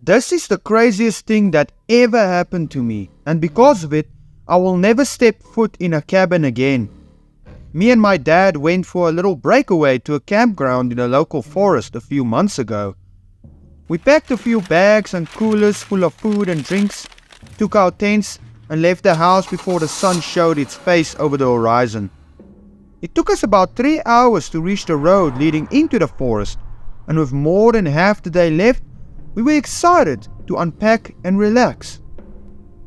This is the craziest thing that ever happened to me, and because of it, I will never step foot in a cabin again. Me and my dad went for a little breakaway to a campground in a local forest a few months ago. We packed a few bags and coolers full of food and drinks, took our tents, and left the house before the sun showed its face over the horizon. It took us about 3 hours to reach the road leading into the forest, and with more than half the day left, we were excited to unpack and relax.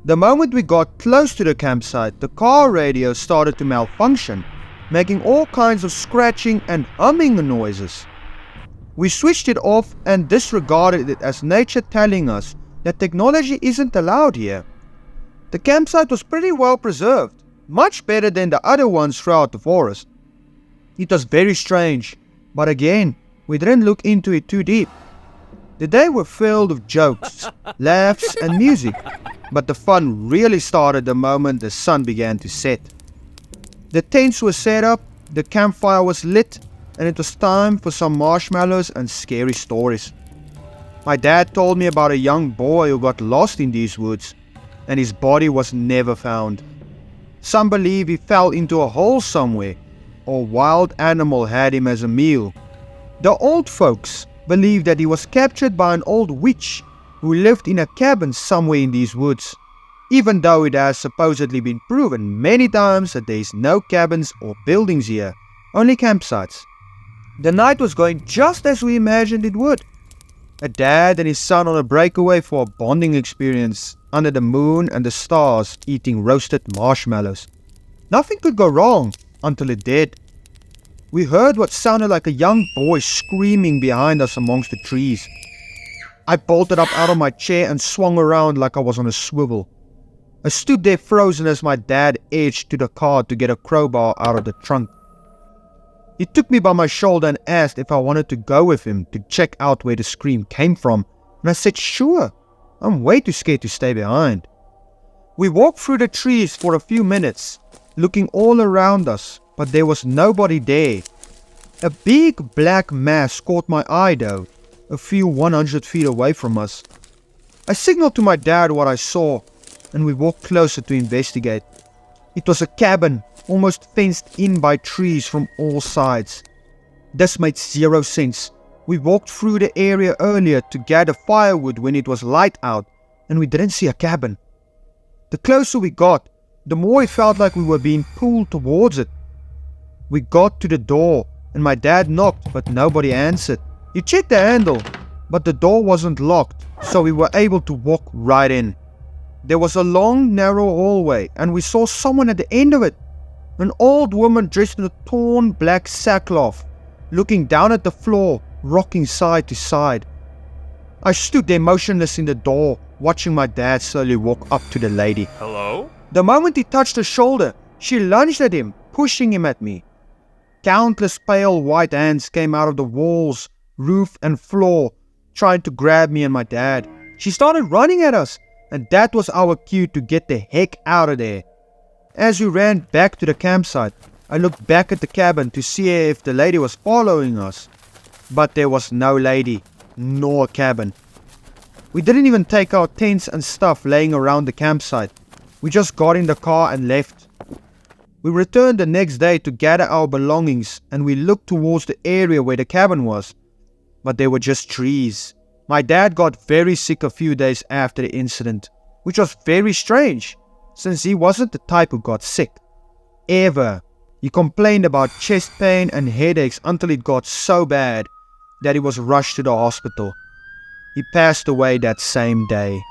The moment we got close to the campsite, the car radio started to malfunction, making all kinds of scratching and humming noises. We switched it off and disregarded it as nature telling us that technology isn't allowed here. The campsite was pretty well preserved, much better than the other ones throughout the forest. It was very strange, but again, we didn't look into it too deep. The day was filled with jokes, laughs and music, but the fun really started the moment the sun began to set. The tents were set up, the campfire was lit, and it was time for some marshmallows and scary stories. My dad told me about a young boy who got lost in these woods, and his body was never found. Some believe he fell into a hole somewhere, or a wild animal had him as a meal. The old folks believe that he was captured by an old witch who lived in a cabin somewhere in these woods, even though it has supposedly been proven many times that there is no cabins or buildings here, only campsites. The night was going just as we imagined it would. A dad and his son on a breakaway for a bonding experience under the moon and the stars, eating roasted marshmallows. Nothing could go wrong until it did. We heard what sounded like a young boy screaming behind us amongst the trees. I bolted up out of my chair and swung around like I was on a swivel. I stood there frozen as my dad edged to the car to get a crowbar out of the trunk. He took me by my shoulder and asked if I wanted to go with him to check out where the scream came from, and I said sure, I'm way too scared to stay behind. We walked through the trees for a few minutes, looking all around us, but there was nobody there. A big black mass caught my eye though, a few 100 feet away from us. I signaled to my dad what I saw, and we walked closer to investigate. It was a cabin, almost fenced in by trees from all sides. This made zero sense. We walked through the area earlier to gather firewood when it was light out, and we didn't see a cabin. The closer we got, the more it felt like we were being pulled towards it. We got to the door, and my dad knocked, but nobody answered. He checked the handle, but the door wasn't locked, so we were able to walk right in. There was a long, narrow hallway, and we saw someone at the end of it. An old woman dressed in a torn black sackcloth, looking down at the floor, rocking side to side. I stood there motionless in the door, watching my dad slowly walk up to the lady. Hello? The moment he touched her shoulder, she lunged at him, pushing him at me. Countless pale white hands came out of the walls, roof and floor, trying to grab me and my dad. She started running at us, and that was our cue to get the heck out of there. As we ran back to the campsite, I looked back at the cabin to see if the lady was following us. But there was no lady, nor cabin. We didn't even take our tents and stuff laying around the campsite. We just got in the car and left. We returned the next day to gather our belongings, and we looked towards the area where the cabin was. But there were just trees. My dad got very sick a few days after the incident, which was very strange, since he wasn't the type who got sick. Ever. He complained about chest pain and headaches until it got so bad that he was rushed to the hospital. He passed away that same day.